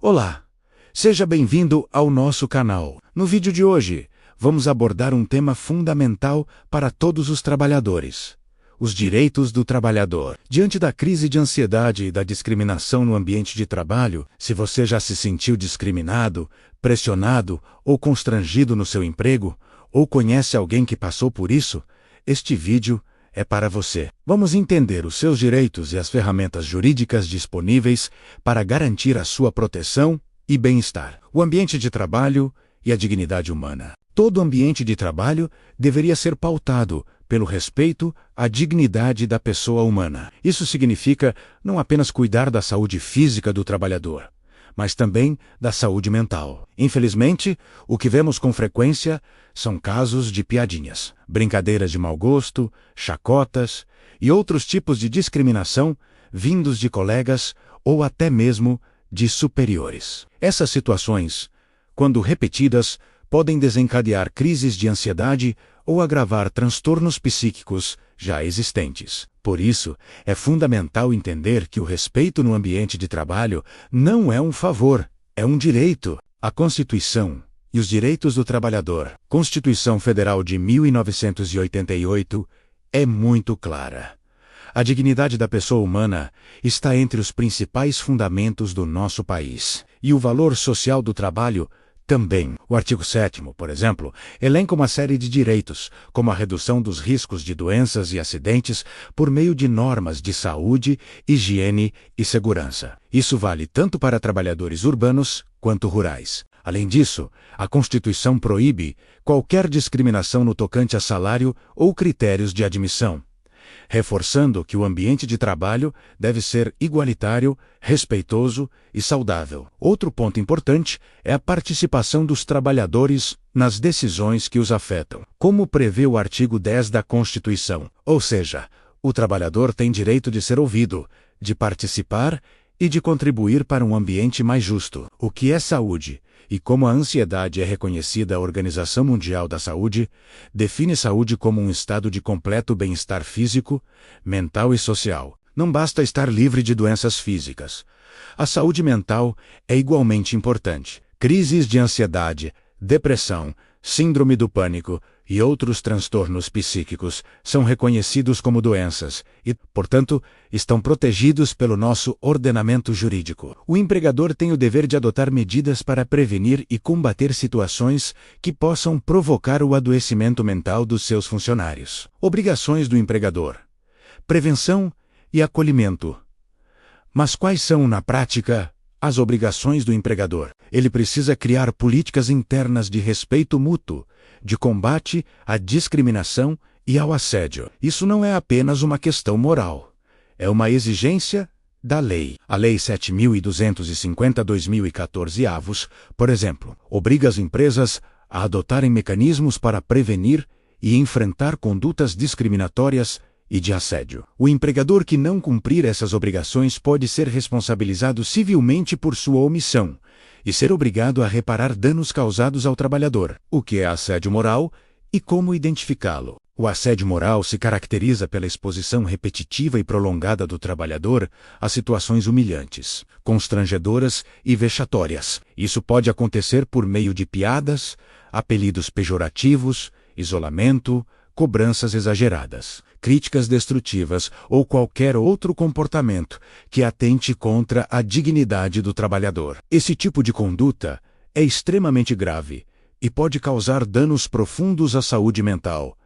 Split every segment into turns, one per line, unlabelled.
Olá, seja bem-vindo ao nosso canal. No vídeo de hoje, vamos abordar um tema fundamental para todos os trabalhadores: os direitos do trabalhador. Diante da crise de ansiedade e da discriminação no ambiente de trabalho, se você já se sentiu discriminado, pressionado ou constrangido no seu emprego, ou conhece alguém que passou por isso, este vídeo é para você. Vamos entender os seus direitos e as ferramentas jurídicas disponíveis para garantir a sua proteção e bem-estar. O ambiente de trabalho e a dignidade humana. Todo ambiente de trabalho deveria ser pautado pelo respeito à dignidade da pessoa humana. Isso significa não apenas cuidar da saúde física do trabalhador, mas também da saúde mental. Infelizmente, o que vemos com frequência são casos de piadinhas, brincadeiras de mau gosto, chacotas e outros tipos de discriminação vindos de colegas ou até mesmo de superiores. Essas situações, quando repetidas, podem desencadear crises de ansiedade ou agravar transtornos psíquicos já existentes. Por isso, é fundamental entender que o respeito no ambiente de trabalho não é um favor, é um direito. A Constituição e os Direitos do Trabalhador, Constituição Federal de 1988, é muito clara. A dignidade da pessoa humana está entre os principais fundamentos do nosso país. E o valor social do trabalho também. O artigo 7º, por exemplo, elenca uma série de direitos, como a redução dos riscos de doenças e acidentes por meio de normas de saúde, higiene e segurança. Isso vale tanto para trabalhadores urbanos quanto rurais. Além disso, a Constituição proíbe qualquer discriminação no tocante a salário ou critérios de admissão, reforçando que o ambiente de trabalho deve ser igualitário, respeitoso e saudável. Outro ponto importante é a participação dos trabalhadores nas decisões que os afetam, como prevê o artigo 10 da Constituição. Ou seja, o trabalhador tem direito de ser ouvido, de participar e de contribuir para um ambiente mais justo. O que é saúde? E como a ansiedade é reconhecida a Organização Mundial da Saúde, define saúde como um estado de completo bem-estar físico, mental e social. Não basta estar livre de doenças físicas. A saúde mental é igualmente importante. Crises de ansiedade, depressão, síndrome do pânico e outros transtornos psíquicos são reconhecidos como doenças e, portanto, estão protegidos pelo nosso ordenamento jurídico. O empregador tem o dever de adotar medidas para prevenir e combater situações que possam provocar o adoecimento mental dos seus funcionários. Obrigações do empregador: prevenção e acolhimento. Mas quais são, na prática, as obrigações do empregador? Ele precisa criar políticas internas de respeito mútuo, de combate à discriminação e ao assédio. Isso não é apenas uma questão moral. É uma exigência da lei. A Lei 7.250/2014, por exemplo, obriga as empresas a adotarem mecanismos para prevenir e enfrentar condutas discriminatórias e de assédio. O empregador que não cumprir essas obrigações pode ser responsabilizado civilmente por sua omissão e ser obrigado a reparar danos causados ao trabalhador. O que é assédio moral e como identificá-lo? O assédio moral se caracteriza pela exposição repetitiva e prolongada do trabalhador a situações humilhantes, constrangedoras e vexatórias. Isso pode acontecer por meio de piadas, apelidos pejorativos, isolamento, cobranças exageradas, críticas destrutivas ou qualquer outro comportamento que atente contra a dignidade do trabalhador. Esse tipo de conduta é extremamente grave e pode causar danos profundos à saúde mental,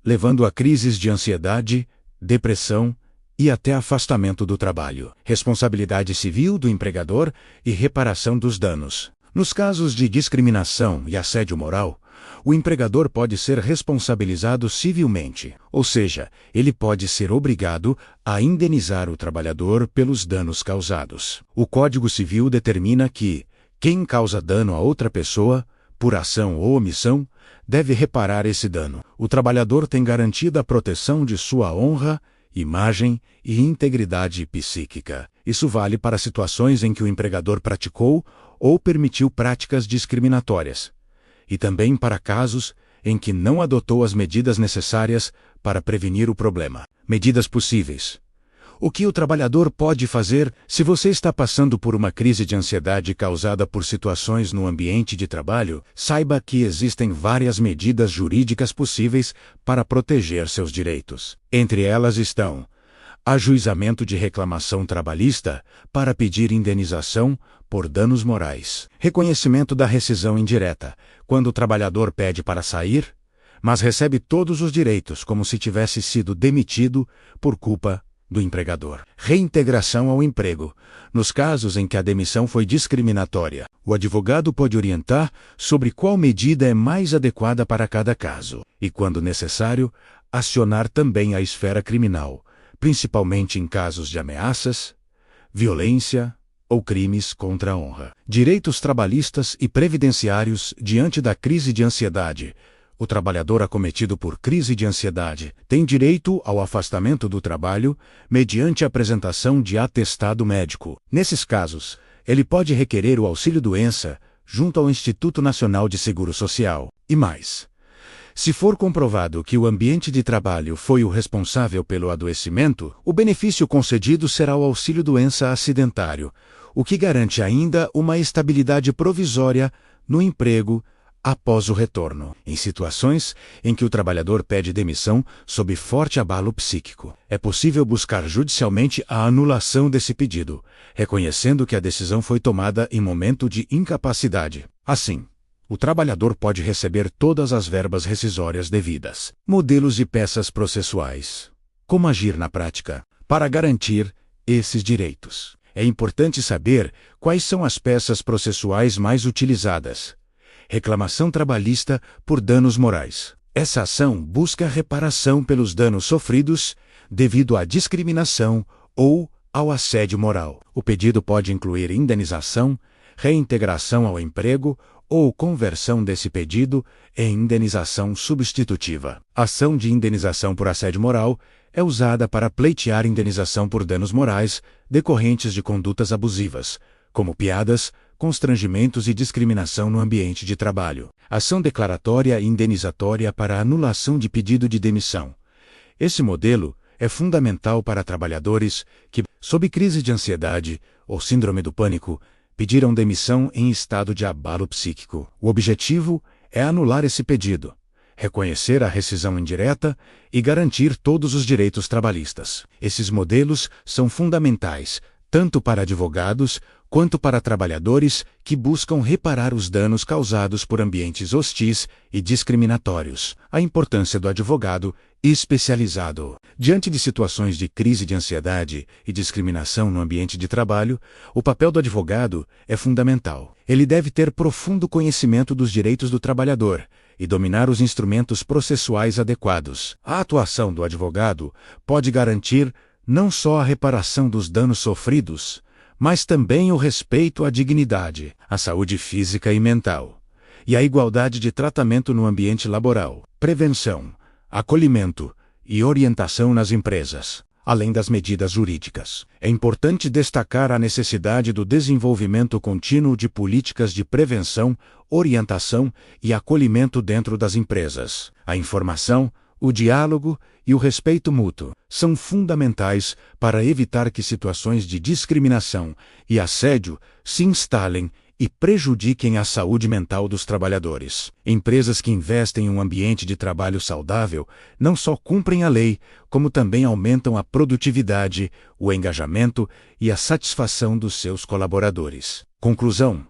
levando a crises de ansiedade, depressão e até afastamento do trabalho. Responsabilidade civil do empregador e reparação dos danos. Nos casos de discriminação e assédio moral, o empregador pode ser responsabilizado civilmente, ou seja, ele pode ser obrigado a indenizar o trabalhador pelos danos causados. O Código Civil determina que quem causa dano a outra pessoa, por ação ou omissão, deve reparar esse dano. O trabalhador tem garantida a proteção de sua honra, imagem e integridade psíquica. Isso vale para situações em que o empregador praticou ou permitiu práticas discriminatórias, e também para casos em que não adotou as medidas necessárias para prevenir o problema. Medidas possíveis: O que o trabalhador pode fazer se você está passando por uma crise de ansiedade causada por situações no ambiente de trabalho? Saiba que existem várias medidas jurídicas possíveis para proteger seus direitos. Entre elas estão: ajuizamento de reclamação trabalhista para pedir indenização por danos morais. Reconhecimento da rescisão indireta, quando o trabalhador pede para sair, mas recebe todos os direitos como se tivesse sido demitido por culpa do empregador. Reintegração ao emprego. Nos casos em que a demissão foi discriminatória, o advogado pode orientar sobre qual medida é mais adequada para cada caso e, quando necessário, acionar também a esfera criminal, principalmente em casos de ameaças, violência ou crimes contra a honra. Direitos trabalhistas e previdenciários diante da crise de ansiedade. O trabalhador acometido por crise de ansiedade tem direito ao afastamento do trabalho mediante a apresentação de atestado médico. Nesses casos, ele pode requerer o auxílio-doença junto ao Instituto Nacional de Seguro Social. E mais, se for comprovado que o ambiente de trabalho foi o responsável pelo adoecimento, o benefício concedido será o auxílio-doença acidentário, o que garante ainda uma estabilidade provisória no emprego após o retorno. Em situações em que o trabalhador pede demissão sob forte abalo psíquico, é possível buscar judicialmente a anulação desse pedido, reconhecendo que a decisão foi tomada em momento de incapacidade. Assim, o trabalhador pode receber todas as verbas rescisórias devidas. Modelos de peças processuais. Como agir na prática para garantir esses direitos? É importante saber quais são as peças processuais mais utilizadas. Reclamação trabalhista por danos morais. Essa ação busca reparação pelos danos sofridos devido à discriminação ou ao assédio moral. O pedido pode incluir indenização, reintegração ao emprego ou conversão desse pedido em indenização substitutiva. Ação de indenização por assédio moral é usada para pleitear indenização por danos morais decorrentes de condutas abusivas, como piadas, constrangimentos e discriminação no ambiente de trabalho. Ação declaratória e indenizatória para anulação de pedido de demissão. Esse modelo é fundamental para trabalhadores que, sob crise de ansiedade ou síndrome do pânico, pediram demissão em estado de abalo psíquico. O objetivo é anular esse pedido, reconhecer a rescisão indireta e garantir todos os direitos trabalhistas. Esses modelos são fundamentais tanto para advogados quanto para trabalhadores que buscam reparar os danos causados por ambientes hostis e discriminatórios. A importância do advogado especializado. Diante de situações de crise de ansiedade e discriminação no ambiente de trabalho, o papel do advogado é fundamental. Ele deve ter profundo conhecimento dos direitos do trabalhador e dominar os instrumentos processuais adequados. A atuação do advogado pode garantir não só a reparação dos danos sofridos, mas também o respeito à dignidade, à saúde física e mental, e à igualdade de tratamento no ambiente laboral, prevenção, acolhimento e orientação nas empresas, além das medidas jurídicas. É importante destacar a necessidade do desenvolvimento contínuo de políticas de prevenção, orientação e acolhimento dentro das empresas. A informação, o diálogo e o respeito mútuo são fundamentais para evitar que situações de discriminação e assédio se instalem e prejudiquem a saúde mental dos trabalhadores. Empresas que investem em um ambiente de trabalho saudável não só cumprem a lei, como também aumentam a produtividade, o engajamento e a satisfação dos seus colaboradores. Conclusão: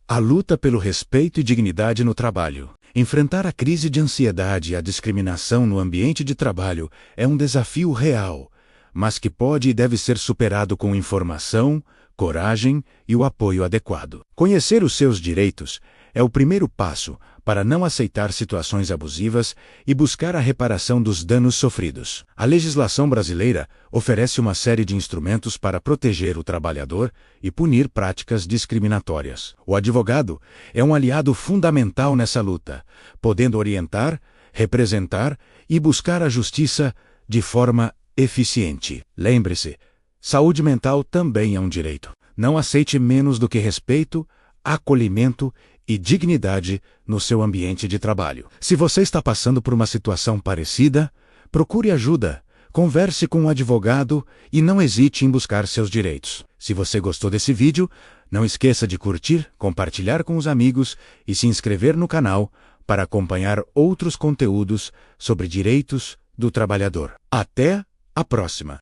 a luta pelo respeito e dignidade no trabalho. Enfrentar a crise de ansiedade e a discriminação no ambiente de trabalho é um desafio real, mas que pode e deve ser superado com informação, coragem e o apoio adequado. Conhecer os seus direitos é o primeiro passo para não aceitar situações abusivas e buscar a reparação dos danos sofridos. A legislação brasileira oferece uma série de instrumentos para proteger o trabalhador e punir práticas discriminatórias. O advogado é um aliado fundamental nessa luta, podendo orientar, representar e buscar a justiça de forma eficiente. Lembre-se, saúde mental também é um direito. Não aceite menos do que respeito, acolhimento e dignidade no seu ambiente de trabalho. Se você está passando por uma situação parecida, procure ajuda. Converse com um advogado e não hesite em buscar seus direitos. Se você gostou desse vídeo, não esqueça de curtir, compartilhar com os amigos e se inscrever no canal para acompanhar outros conteúdos sobre direitos do trabalhador. Até a próxima!